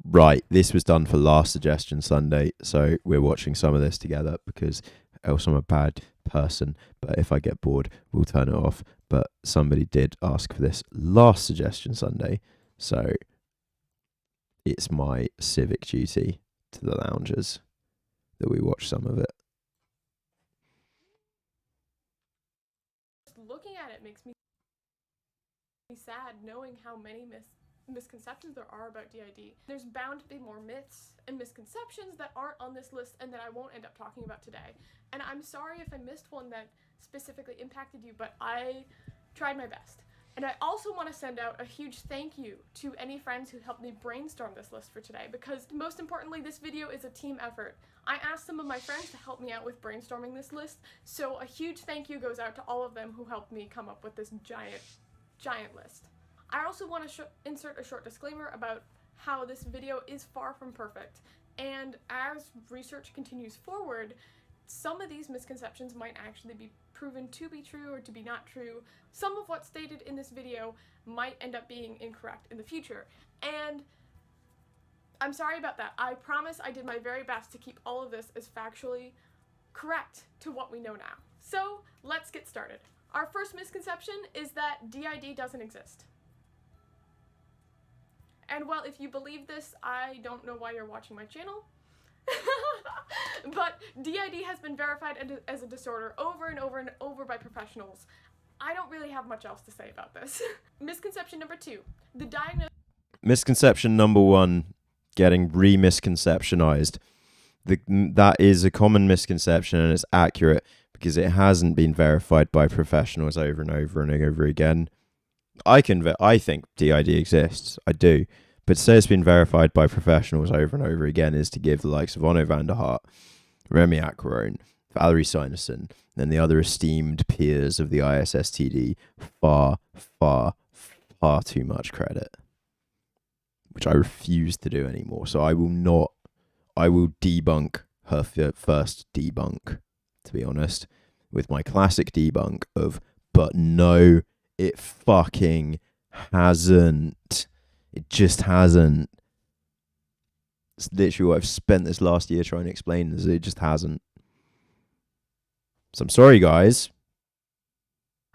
Right, this was done for last suggestion Sunday, so we're watching some of this together because else I'm a bad person. But if I get bored, we'll turn it off. But somebody did ask for this last suggestion Sunday, so it's my civic duty to the loungers that we watch some of it. Looking at it makes me sad knowing how many misconceptions there are about DID. There's bound to be more myths and misconceptions that aren't on this list and that I won't end up talking about today. And I'm sorry if I missed one that specifically impacted you, but I tried my best. And I also want to send out a huge thank you to any friends who helped me brainstorm this list for today, because most importantly, this video is a team effort. I asked some of my friends to help me out with brainstorming this list, so a huge thank you goes out to all of them who helped me come up with this giant list. I also want to insert a short disclaimer about how this video is far from perfect, and as research continues forward, some of these misconceptions might actually be proven to be true or to be not true. Some of what's stated in this video might end up being incorrect in the future, and I'm sorry about that. I promise I did my very best to keep all of this as factually correct to what we know now. So let's get started. Our first misconception is that DID doesn't exist. And well, if you believe this, I don't know why you're watching my channel. But DID has been verified as a disorder over and over and over by professionals. I don't really have much else to say about this. Misconception number 2. The diagnosis... Misconception number 1, getting re-misconceptionized. That is a common misconception, and it's accurate because it hasn't been verified by professionals over and over and over again. I think DID exists. I do. But to say it's been verified by professionals over and over again is to give the likes of Onno van der Hart, Remy Aquaron, Valerie Sinerson, and the other esteemed peers of the ISSTD far, far, far too much credit, which I refuse to do anymore. So I will debunk her first debunk, to be honest, with my classic debunk of, but no, it fucking hasn't. It just hasn't. It's literally what I've spent this last year trying to explain, is it just hasn't. So I'm sorry, guys.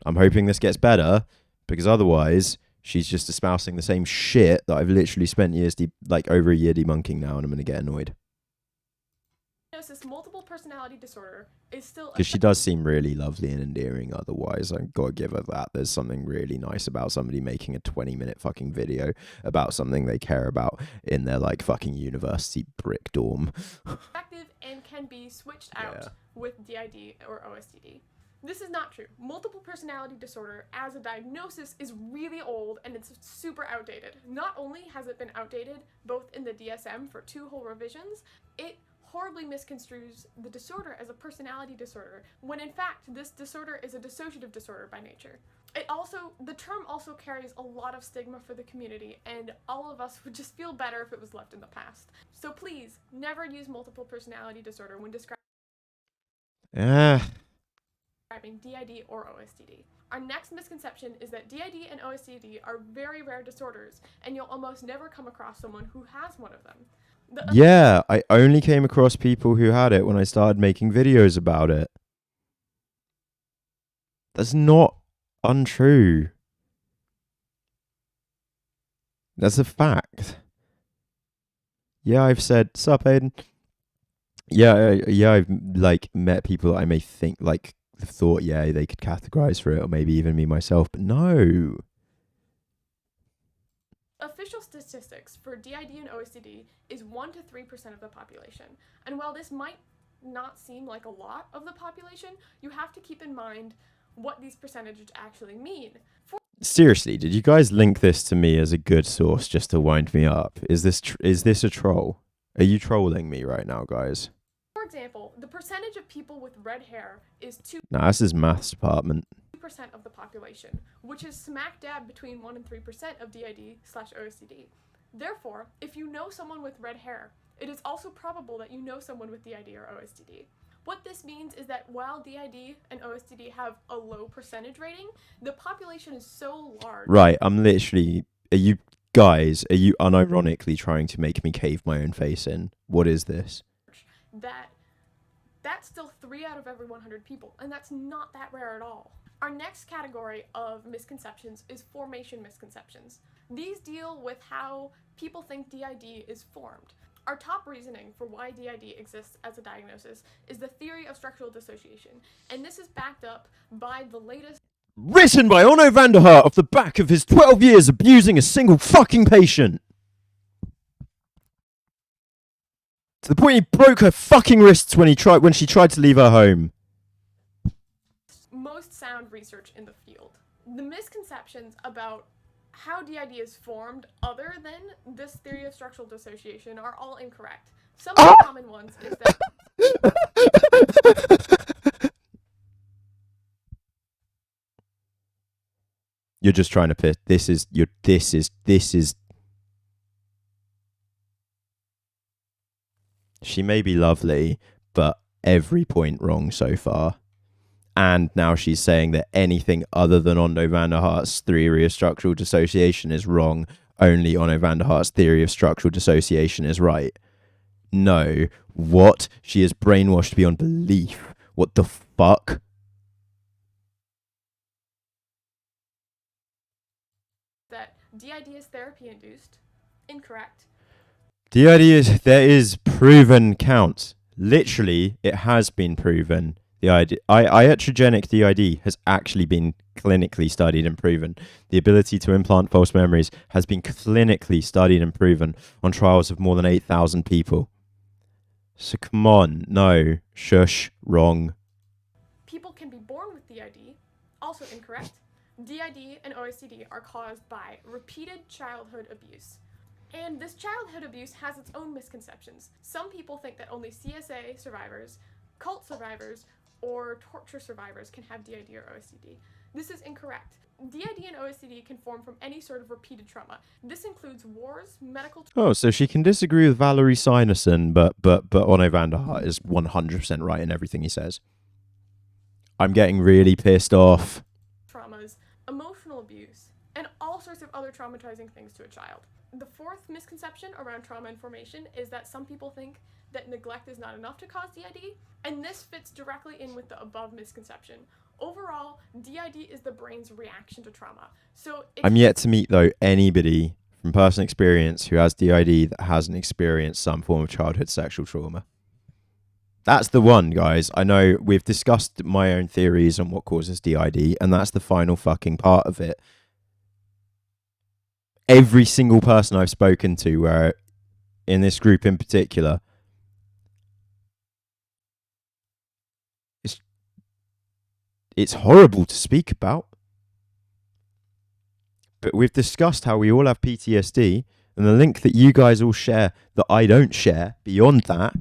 I'm hoping this gets better, because otherwise she's just espousing the same shit that I've literally spent years, over a year debunking now, and I'm going to get annoyed. Multiple personality disorder is still... Because she does seem really lovely and endearing otherwise. I've got to give her that. There's something really nice about somebody making a 20-minute fucking video about something they care about in their, fucking university brick dorm. Effective and can be switched out with DID or OSDD. This is not true. Multiple personality disorder as a diagnosis is really old and it's super outdated. Not only has it been outdated both in the DSM for 2 whole revisions, it horribly misconstrues the disorder as a personality disorder, when in fact this disorder is a dissociative disorder by nature. The term also carries a lot of stigma for the community, and all of us would just feel better if it was left in the past. So please, never use multiple personality disorder when describing DID or OSDD. Our next misconception is that DID and OSDD are very rare disorders, and you'll almost never come across someone who has one of them. Yeah, I only came across people who had it when I started making videos about it. That's not untrue. That's a fact. Yeah, I've said, sup, Aiden? Yeah, I've met people that I may think thought, they could categorize for it, or maybe even me myself, but no. Official statistics for DID and OSDD is 1 to 3% of the population. And while this might not seem like a lot of the population, you have to keep in mind what these percentages actually mean. Seriously, did you guys link this to me as a good source just to wind me up? Is this a troll? Are you trolling me right now, guys? For example, the percentage of people with red hair is 2% Nah, this is maths department. of the population, which is smack dab between 1 and 3% of DID/OSDD. Therefore, if you know someone with red hair, it is also probable that you know someone with DID or OSDD. What this means is that while DID and OSDD have a low percentage rating, the population is so large. Right, I'm literally... Are you Guys, are you unironically trying to make me cave my own face in? What is this? That's still 3 out of every 100 people, and that's not that rare at all. Our next category of misconceptions is formation misconceptions. These deal with how people think DID is formed. Our top reasoning for why DID exists as a diagnosis is the theory of structural dissociation, and this is backed up by the latest Written by Onno van der Hart off the back of his 12 years abusing a single fucking patient. To the point he broke her fucking wrists when she tried to leave her home. most sound research in the field. The misconceptions about how DID is formed other than this theory of structural dissociation are all incorrect. Some of the common ones is that You're just trying to piss. This is. She may be lovely, but every point wrong so far. And now she's saying that anything other than Onno van der Hart's theory of structural dissociation is wrong. Only Onno van der Hart's theory of structural dissociation is right. No. What? She is brainwashed beyond belief. What the fuck? that DID is therapy induced. Incorrect. There is proven counts. Literally, it has been proven. Iatrogenic DID has actually been clinically studied and proven. The ability to implant false memories has been clinically studied and proven on trials of more than 8,000 people. So come on, no, shush, wrong. People can be born with DID. Also incorrect. DID and OSCD are caused by repeated childhood abuse. And this childhood abuse has its own misconceptions. Some people think that only CSA survivors, cult survivors, or torture survivors can have DID or OSCD. This is incorrect. DID and OSCD can form from any sort of repeated trauma. This includes wars, medical... Oh, so she can disagree with Valerie Sinerson, but Onno van der Hart is 100% right in everything he says. I'm getting really pissed off. Traumas, emotional abuse, and all sorts of other traumatizing things to a child. The fourth misconception around trauma and formation is that some people think that neglect is not enough to cause DID, and this fits directly in with the above misconception. Overall, DID is the brain's reaction to trauma. So I'm yet to meet, though, anybody from personal experience who has DID that hasn't experienced some form of childhood sexual trauma. That's the one, guys. I know we've discussed my own theories on what causes DID, and that's the final fucking part of it. Every single person I've spoken to, in this group in particular, it's horrible to speak about. But we've discussed how we all have PTSD, and the link that you guys all share that I don't share beyond that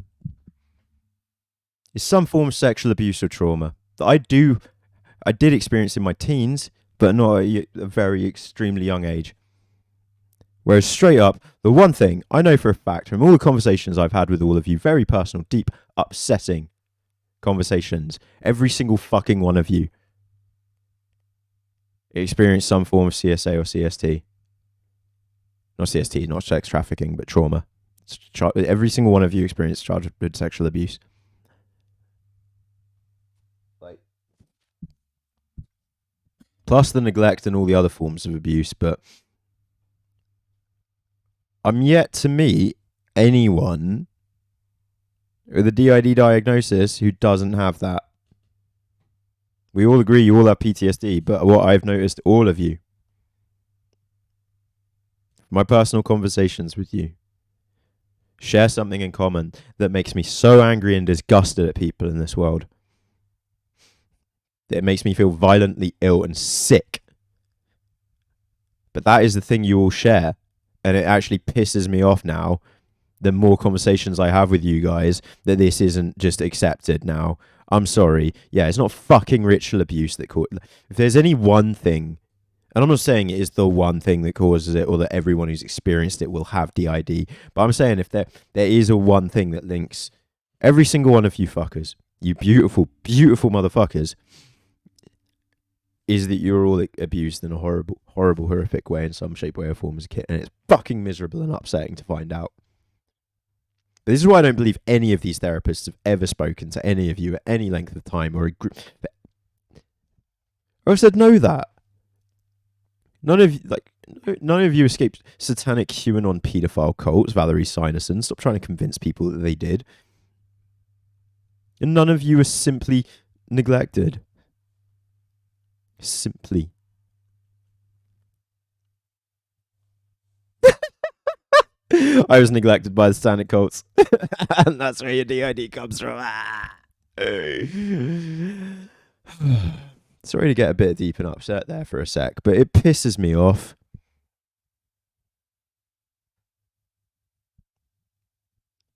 is some form of sexual abuse or trauma that I did experience in my teens, but not at a very extremely young age. Whereas straight up, the one thing I know for a fact from all the conversations I've had with all of you, very personal, deep, upsetting conversations, every single fucking one of you experienced some form of CSA or CST. Not CST, not sex trafficking, but trauma. Every single one of you experienced childhood sexual abuse. Plus the neglect and all the other forms of abuse, but I'm yet to meet anyone with a DID diagnosis who doesn't have that. We all agree you all have PTSD, but what I've noticed, all of you, my personal conversations with you, share something in common that makes me so angry and disgusted at people in this world. That it makes me feel violently ill and sick. But that is the thing you all share. And it actually pisses me off now, the more conversations I have with you guys, that this isn't just accepted now. I'm sorry. Yeah, it's not fucking ritual abuse that causes... If there's any one thing, and I'm not saying it is the one thing that causes it, or that everyone who's experienced it will have DID, but I'm saying if there is a one thing that links every single one of you fuckers, you beautiful, beautiful motherfuckers, is that you're all abused in a horrible, horrific way in some shape, way, or form as a kid, and it's fucking miserable and upsetting to find out. But this is why I don't believe any of these therapists have ever spoken to any of you at any length of time or a group. I've said know that. None of you escaped satanic QAnon paedophile cults, Valerie Sinerson. Stop trying to convince people that they did. And none of you are simply neglected. Simply. I was neglected by the satanic cults. And that's where your DID comes from. Sorry to get a bit deep and upset there for a sec, but it pisses me off.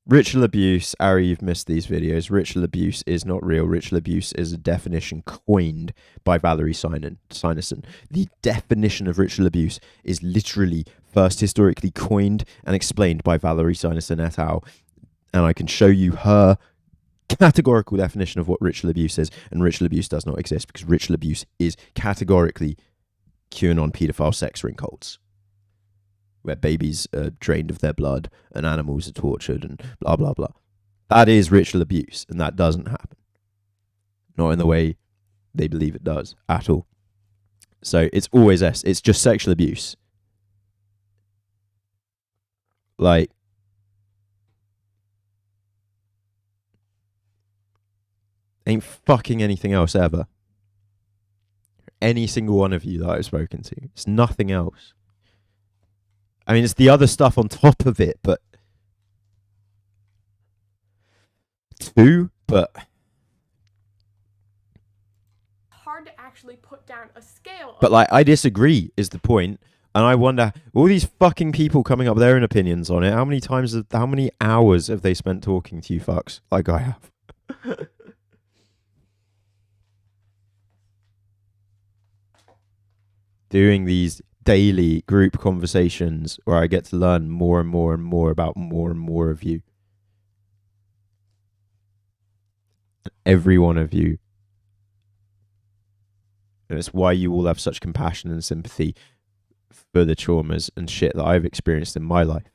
Ritual abuse. Ari, you've missed these videos. Ritual abuse is not real. Ritual abuse is a definition coined by Valerie Sinerson. The definition of ritual abuse is literally first historically coined and explained by Valerie Sinerson et al. And I can show you her categorical definition of what ritual abuse is, and ritual abuse does not exist because ritual abuse is categorically QAnon paedophile sex ring cults where babies are drained of their blood and animals are tortured and blah, blah, blah. That is ritual abuse, and that doesn't happen. Not in the way they believe it does at all. So it's always it's just sexual abuse. Like, ain't fucking anything else ever. Any single one of you that I've spoken to. It's nothing else. I mean, it's the other stuff on top of it, but... hard to actually put down a scale. But, like, I disagree, is the point. And I wonder, all these fucking people coming up with their own opinions on it, how many hours have they spent talking to you fucks, like I have? Doing these daily group conversations where I get to learn more and more and more about more and more of you. Every one of you. And it's why you all have such compassion and sympathy for the traumas and shit that I've experienced in my life.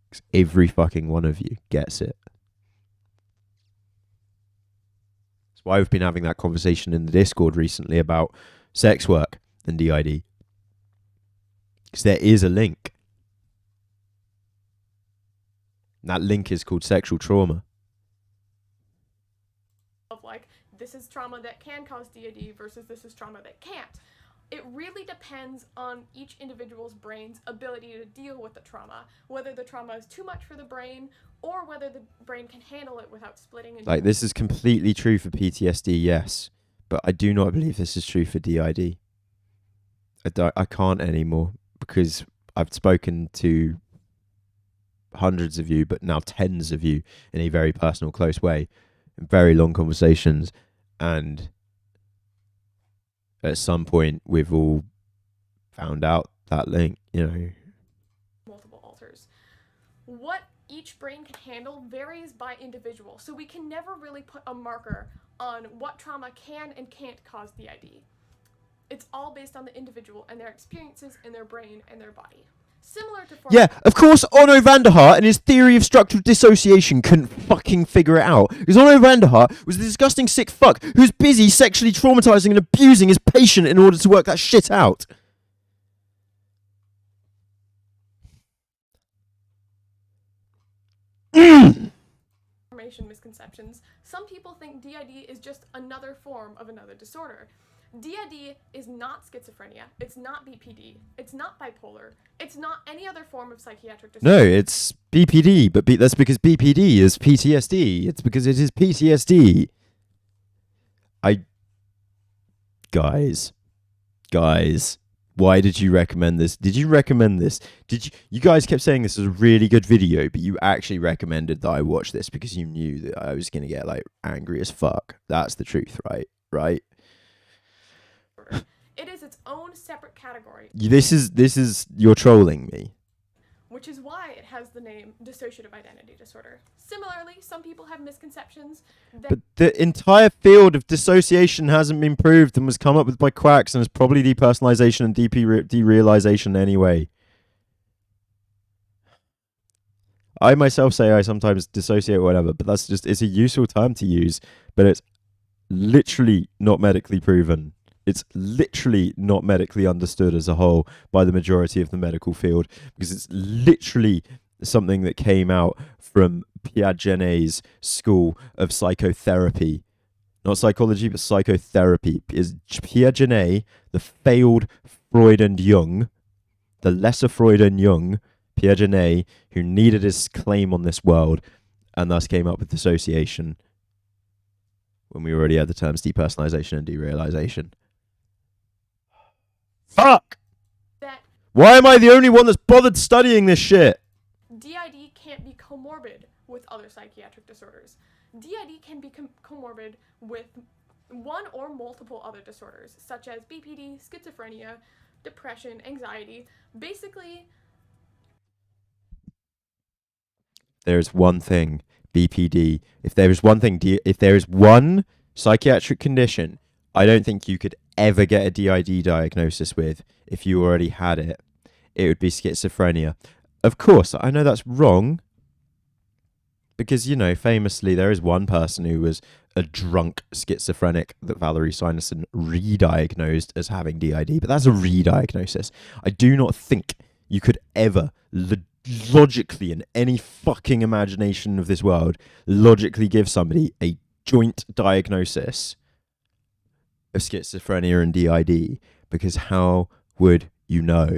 Because every fucking one of you gets it. That's why we've been having that conversation in the Discord recently about sex work and DID. Because there is a link. And that link is called sexual trauma. Of like, this is trauma that can cause DID versus this is trauma that can't. It really depends on each individual's brain's ability to deal with the trauma. Whether the trauma is too much for the brain or whether the brain can handle it without splitting. Like, this is completely true for PTSD, yes. But I do not believe this is true for DID. I can't anymore because I've spoken to hundreds of you, but now tens of you in a very personal, close way, in very long conversations, and at some point we've all found out that link, you know. Multiple alters. What each brain can handle varies by individual, so we can never really put a marker on what trauma can and can't cause DID. It's all based on the individual and their experiences in their brain and their body. Similar to... Yeah, of course Onno van der Hart and his theory of structural dissociation couldn't fucking figure it out. Because Onno van der Hart was a disgusting sick fuck who's busy sexually traumatizing and abusing his patient in order to work that shit out. Misconceptions. Some people think DID is just another form of another disorder. DID is not schizophrenia, it's not BPD, it's not bipolar, it's not any other form of psychiatric disorder. No, it's BPD, but that's because BPD is PTSD. It's because it is PTSD. Guys, why did you recommend this? Did you recommend this? You guys kept saying this was a really good video, but you actually recommended that I watch this because you knew that I was going to get like angry as fuck. That's the truth, right? Right? It is its own separate category. This is you're trolling me. which is why it has the name dissociative identity disorder. Similarly, some people have misconceptions that... But the entire field of dissociation hasn't been proved and was come up with by quacks, and it's probably depersonalization and derealization anyway. I myself say I sometimes dissociate or whatever, but that's just, it's a useful term to use, but it's literally not medically proven. It's literally not medically understood as a whole by the majority of the medical field, because it's literally something that came out from Piaget's school of psychotherapy. Not psychology, but psychotherapy. Is Piaget, the failed Freud and Jung, the lesser Freud and Jung, Piaget, who needed his claim on this world, and thus came up with dissociation when we already had the terms depersonalization and derealization. Fuck! Why am I the only one that's bothered studying this shit? DID can't be comorbid with other psychiatric disorders. DID can be comorbid with one or multiple other disorders, such as BPD, schizophrenia, depression, anxiety. Basically, there's one thing, BPD. If there is one psychiatric condition I don't think you could ever get a DID diagnosis with if you already had it, it would be schizophrenia. Of course, I know that's wrong, because, you know, famously there is one person who was a drunk schizophrenic that Valerie Simonson re-diagnosed as having DID, but that's a re-diagnosis. I do not think you could ever logically, in any fucking imagination of this world, logically give somebody a joint diagnosis of schizophrenia and DID, because how would you know?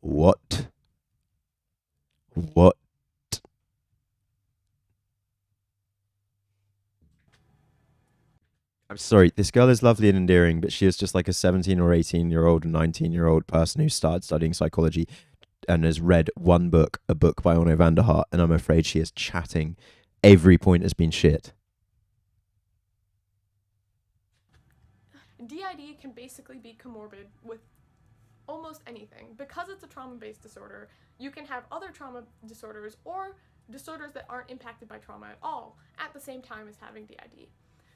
What? I'm sorry, this girl is lovely and endearing, but she is just like a 17 or 18-year-old, 19-year-old person who started studying psychology and has read one book, a book by Onno van der Hart, and I'm afraid she is chatting. Every point has been shit. DID can basically be comorbid with almost anything. Because it's a trauma-based disorder, you can have other trauma disorders or disorders that aren't impacted by trauma at all at the same time as having DID.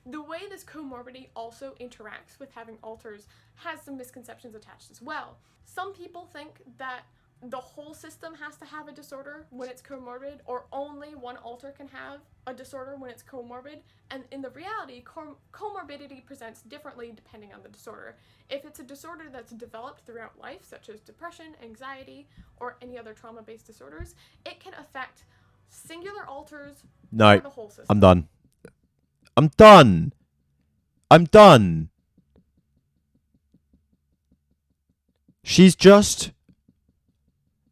The way this comorbidity also interacts with having alters has some misconceptions attached as well. Some people think that the whole system has to have a disorder when it's comorbid, or only one alter can have a disorder when it's comorbid, and in the reality, comorbidity presents differently depending on the disorder. If it's a disorder that's developed throughout life, such as depression, anxiety, or any other trauma-based disorders, it can affect singular alters or the whole system. I'm done.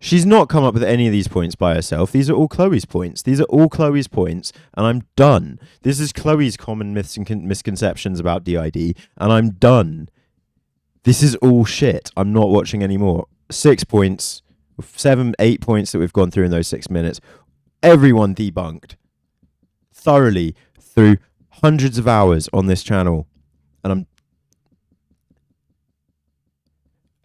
She's not come up with any of these points by herself. These are all Chloe's points. And I'm done. This is Chloe's common myths and misconceptions about DID, and I'm done. This is all shit. I'm not watching anymore. 6 points, 7, 8 points that we've gone through in those 6 minutes. Everyone debunked thoroughly through hundreds of hours on this channel, and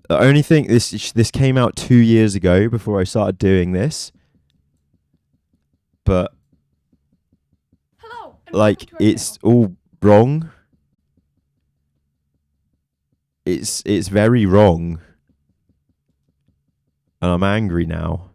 the only thing, this came out 2 years ago before I started doing this, but hello, like, it's all wrong. It's very wrong, and I'm angry now.